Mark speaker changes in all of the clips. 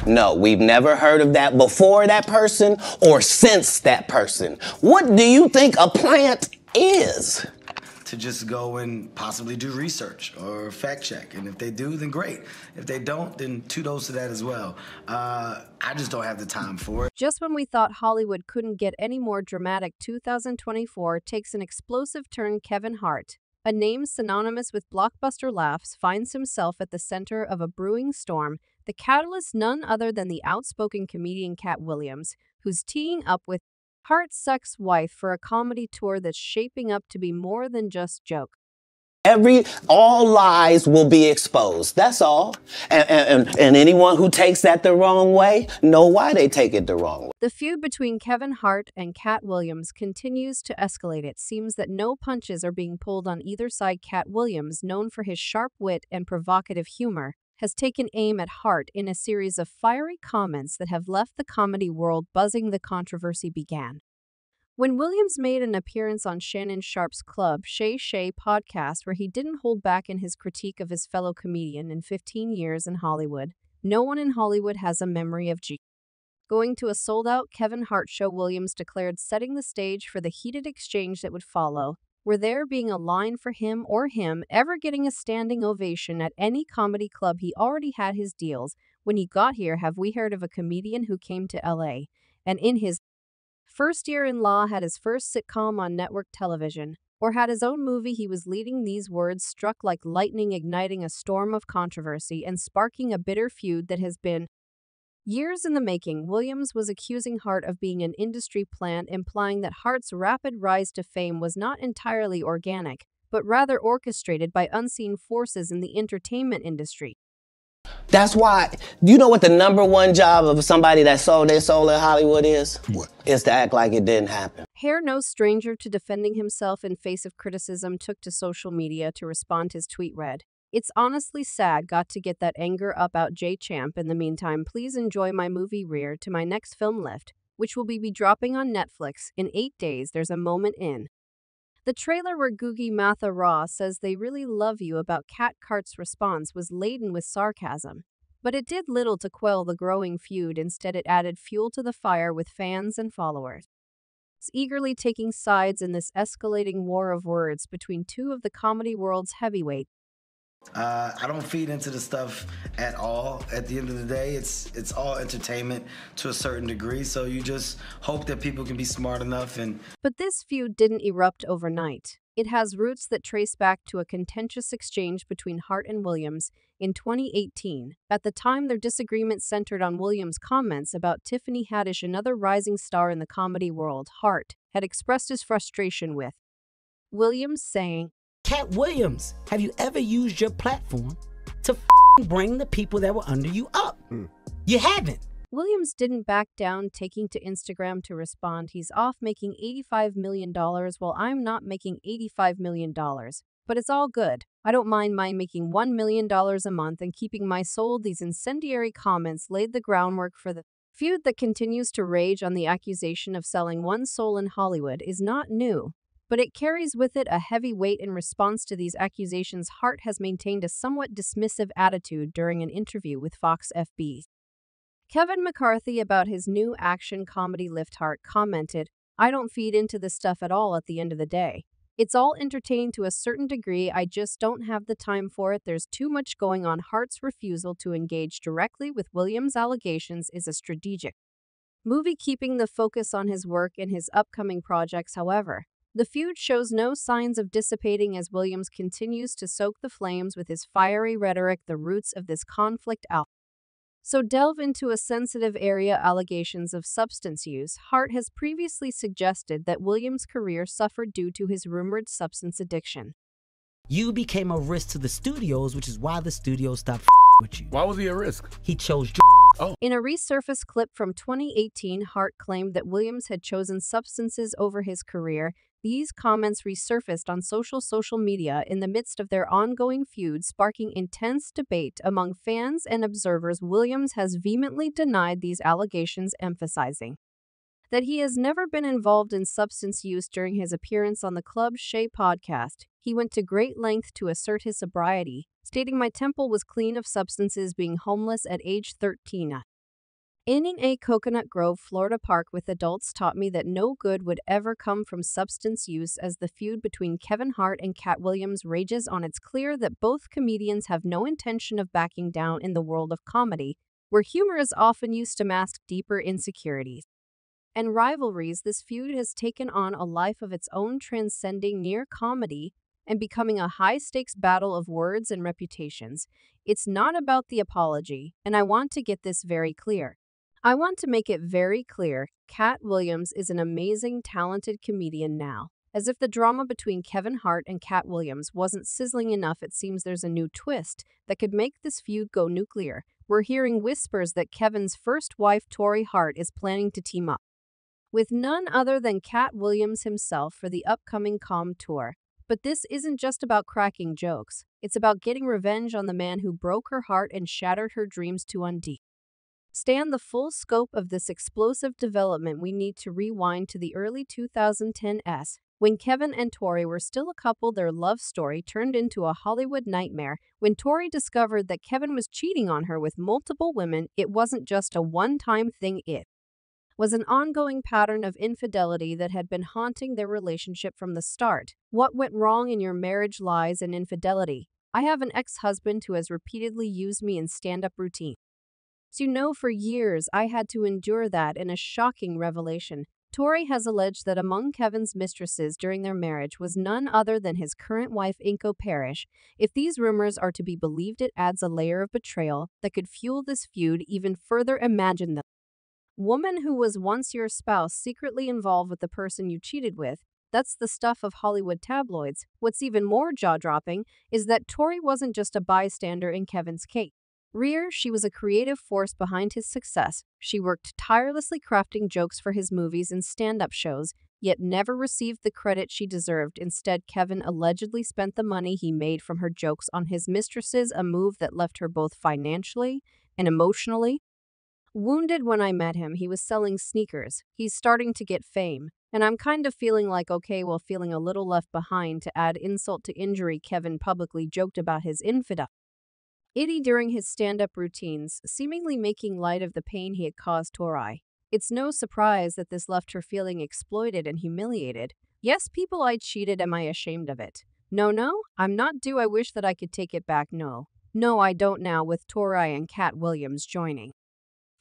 Speaker 1: No, we've never heard of that before that person or since that person. What do you think a plant is?
Speaker 2: To just go and possibly do research or fact check. And if they do, then great. If they don't, then kudos to that as well. I just don't have the time for it.
Speaker 3: Just when we thought Hollywood couldn't get any more dramatic, 2024 takes an explosive turn. Kevin Hart, a name synonymous with blockbuster laughs, finds himself at the center of a brewing storm. The catalyst none other than the outspoken comedian Katt Williams, who's teeing up with Hart's ex-wife for a comedy tour that's shaping up to be more than just joke.
Speaker 1: All lies will be exposed. That's all. And anyone who takes that the wrong way know why they take it the wrong way.
Speaker 3: The feud between Kevin Hart and Katt Williams continues to escalate. It seems that no punches are being pulled on either side. Katt Williams, known for his sharp wit and provocative humor, has taken aim at Hart in a series of fiery comments that have left the comedy world buzzing. The controversy began when Williams made an appearance on Shannon Sharpe's Club Shay podcast, where he didn't hold back in his critique of his fellow comedian. In 15 years in Hollywood, no one in Hollywood has a memory of going to a sold-out Kevin Hart show. Williams declared, setting the stage for the heated exchange that would follow, were there being a line for him ever getting a standing ovation at any comedy club. He already had his deals when he got here. Have we heard of a comedian who came to LA and in his first year in law had his first sitcom on network television, or had his own movie he was leading? These words struck like lightning, igniting a storm of controversy and sparking a bitter feud that has been years in the making. Williams was accusing Hart of being an industry plant, implying that Hart's rapid rise to fame was not entirely organic, but rather orchestrated by unseen forces in the entertainment industry.
Speaker 1: That's why, you know what the number one job of somebody that sold their soul in Hollywood is?
Speaker 4: What?
Speaker 1: Is to act like it didn't happen.
Speaker 3: Hart, no stranger to defending himself in face of criticism, took to social media to respond. His tweet read, "It's honestly sad, got to get that anger up out, J Champ. In the meantime, please enjoy my movie Rear to my next film Lift, which will be dropping on Netflix in 8 days. There's a moment in the trailer where Googie Matha Raw says they really love you." About Katt. Hart's response was laden with sarcasm, but it did little to quell the growing feud. Instead, it added fuel to the fire, with fans and followers eagerly taking sides in this escalating war of words between two of the comedy world's heavyweights.
Speaker 2: I don't feed into the stuff at all. At the end of the day, it's all entertainment to a certain degree, so you just hope that people can be smart enough.
Speaker 3: But this feud didn't erupt overnight. It has roots that trace back to a contentious exchange between Hart and Williams in 2018. At the time, their disagreement centered on Williams' comments about Tiffany Haddish, another rising star in the comedy world. Hart had expressed his frustration with Williams, saying,
Speaker 5: "Katt Williams, have you ever used your platform to bring the people that were under you up? You haven't."
Speaker 3: Williams didn't back down, taking to Instagram to respond, "He's off making $85 million while I'm not making $85 million. But it's all good. I don't mind making $1 million a month and keeping my soul." These incendiary comments laid the groundwork for the feud that continues to rage on. The accusation of selling one's soul in Hollywood is not new, but it carries with it a heavy weight. In response to these accusations, Hart has maintained a somewhat dismissive attitude during an interview with Fox FB's Kevin McCarthy about his new action comedy Lift. Hart commented, "I don't feed into this stuff at all. At the end of the day, it's all entertaining to a certain degree. I just don't have the time for it. There's too much going on." Hart's refusal to engage directly with Williams' allegations is a strategic movie, keeping the focus on his work and his upcoming projects. However, the feud shows no signs of dissipating as Williams continues to soak the flames with his fiery rhetoric. The roots of this conflict so delve into a sensitive area: allegations of substance use. Hart has previously suggested that Williams' career suffered due to his rumored substance addiction.
Speaker 5: "You became a risk to the studios, which is why the studios stopped with you."
Speaker 4: Why was he a risk?
Speaker 5: He chose
Speaker 3: In a resurfaced clip from 2018, Hart claimed that Williams had chosen substances over his career. These comments resurfaced on social media in the midst of their ongoing feud, sparking intense debate among fans and observers. Williams has vehemently denied these allegations, emphasizing that he has never been involved in substance use. During his appearance on the Club Shay podcast, he went to great length to assert his sobriety, stating, "My temple was clean of substances, being homeless at age 13. In a Coconut Grove, Florida park with adults taught me that no good would ever come from substance use as the feud between Kevin Hart and Katt Williams rages on. It's clear that both comedians have no intention of backing down in the world of comedy, where humor is often used to mask deeper insecurities and rivalries. This feud has taken on a life of its own, transcending near comedy and becoming a high-stakes battle of words and reputations. It's not about the apology, and I want to get this very clear. I want to make it very clear, Katt Williams is an amazing, talented comedian now. As if the drama between Kevin Hart and Katt Williams wasn't sizzling enough, it seems there's a new twist that could make this feud go nuclear. We're hearing whispers that Kevin's first wife, TORREI Hart, is planning to team up with none other than Katt Williams himself for the upcoming COM tour. But this isn't just about cracking jokes. It's about getting revenge on the man who broke her heart and shattered her dreams to understand the full scope of this explosive development. We need to rewind to the early 2010s, when Kevin and TORREI were still a couple. Their love story turned into a Hollywood nightmare. When TORREI discovered that Kevin was cheating on her with multiple women, it wasn't just a one-time thing. It was an ongoing pattern of infidelity that had been haunting their relationship from the start. What went wrong in your marriage lies in infidelity. I have an ex-husband who has repeatedly used me in stand-up routine. So for years I had to endure that. In a shocking revelation, TORREI has alleged that among Kevin's mistresses during their marriage was none other than his current wife, Inko Parrish. If these rumors are to be believed, it adds a layer of betrayal that could fuel this feud even further. Imagine the woman who was once your spouse secretly involved with the person you cheated with. That's the stuff of Hollywood tabloids. What's even more jaw-dropping is that TORREI wasn't just a bystander in Kevin's case. She was a creative force behind his success. She worked tirelessly crafting jokes for his movies and stand-up shows, yet never received the credit she deserved. Instead, Kevin allegedly spent the money he made from her jokes on his mistresses, a move that left her both financially and emotionally wounded. When I met him, he was selling sneakers. He's starting to get fame, and I'm kind of feeling like, okay, well, feeling a little left behind. To add insult to injury, Kevin publicly joked about his infidelity during his stand-up routines, seemingly making light of the pain he had caused TORREI. It's no surprise that this left her feeling exploited and humiliated. Yes, people, I cheated. Am I ashamed of it? No, I'm not. Do I wish that I could take it back? No, I don't now. With TORREI and Katt Williams joining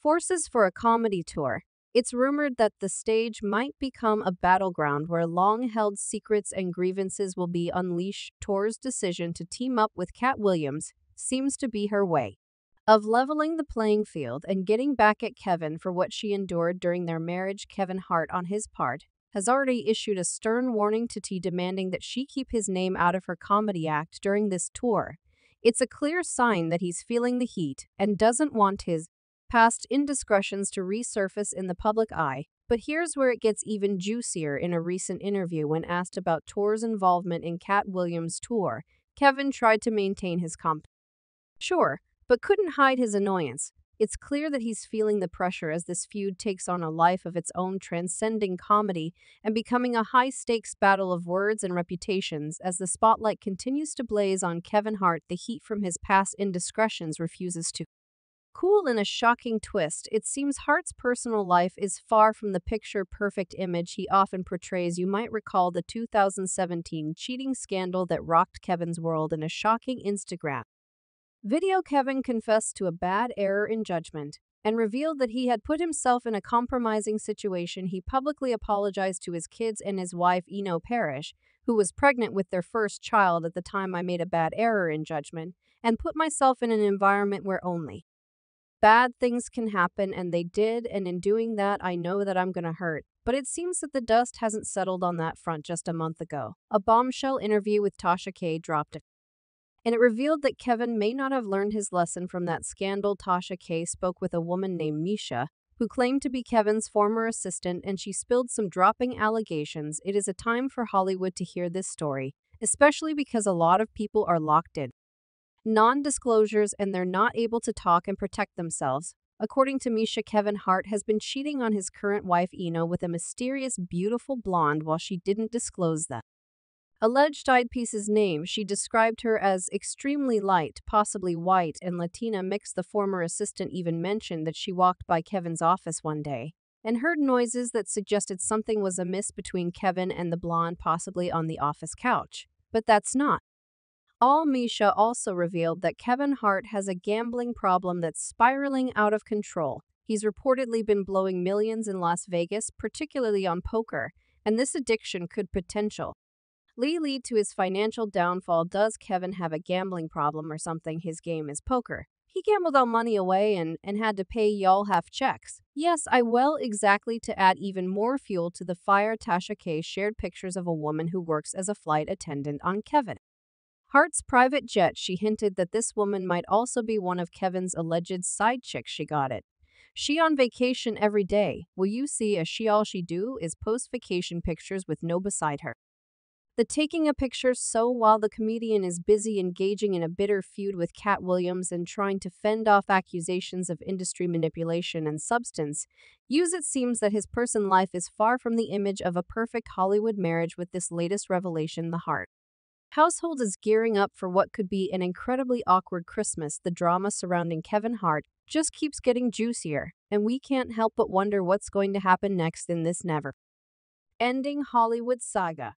Speaker 3: forces for a comedy tour, it's rumored that the stage might become a battleground where long-held secrets and grievances will be unleashed. TORREI's decision to team up with Katt Williams seems to be her way of leveling the playing field and getting back at Kevin for what she endured during their marriage. Kevin Hart, on his part, has already issued a stern warning to T, demanding that she keep his name out of her comedy act during this tour. It's a clear sign that he's feeling the heat and doesn't want his past indiscretions to resurface in the public eye. But here's where it gets even juicier. In a recent interview, when asked about TORREI's involvement in Katt Williams' tour, Kevin tried to maintain his sure, but couldn't hide his annoyance. It's clear that he's feeling the pressure as this feud takes on a life of its own, transcending comedy and becoming a high-stakes battle of words and reputations. As the spotlight continues to blaze on Kevin Hart, the heat from his past indiscretions refuses to cool. In a shocking twist, it seems Hart's personal life is far from the picture-perfect image he often portrays. You might recall the 2017 cheating scandal that rocked Kevin's world. In a shocking Instagram video, Kevin confessed to a bad error in judgment and revealed that he had put himself in a compromising situation. He publicly apologized to his kids and his wife, Inko Parrish, who was pregnant with their first child. At the time, I made a bad error in judgment and put myself in an environment where only bad things can happen, and they did, and in doing that, I know that I'm gonna hurt. But it seems that the dust hasn't settled on that front. Just a month ago, a bombshell interview with Tasha K dropped, and it revealed that Kevin may not have learned his lesson from that scandal. Tasha K spoke with a woman named Misha, who claimed to be Kevin's former assistant, and she spilled some dropping allegations. It is a time for Hollywood to hear this story, especially because a lot of people are locked in non-disclosures and they're not able to talk and protect themselves. According to Misha, Kevin Hart has been cheating on his current wife, Inko, with a mysterious, beautiful blonde while she didn't disclose that. Alleged eyepiece's name, she described her as extremely light, possibly white, and Latina mix. The former assistant even mentioned that she walked by Kevin's office one day and heard noises that suggested something was amiss between Kevin and the blonde, possibly on the office couch. But that's not all. Misha also revealed that Kevin Hart has a gambling problem that's spiraling out of control. He's reportedly been blowing millions in Las Vegas, particularly on poker, and this addiction could potentially lead to his financial downfall. Does Kevin have a gambling problem or something? His game is poker. He gambled all money away and had to pay y'all half checks. Yes, I will. Exactly. To add even more fuel to the fire, Tasha K shared pictures of a woman who works as a flight attendant on Kevin Hart's private jet. She hinted that this woman might also be one of Kevin's alleged side chicks. She got it. She on vacation every day. Will you see a she? All she do is post vacation pictures with no beside her. The taking a picture. So while the comedian is busy engaging in a bitter feud with Katt Williams and trying to fend off accusations of industry manipulation and substance use, it seems that his personal life is far from the image of a perfect Hollywood marriage. With this latest revelation, the Hart household is gearing up for what could be an incredibly awkward Christmas. The drama surrounding Kevin Hart just keeps getting juicier, and we can't help but wonder what's going to happen next in this never-ending Hollywood saga.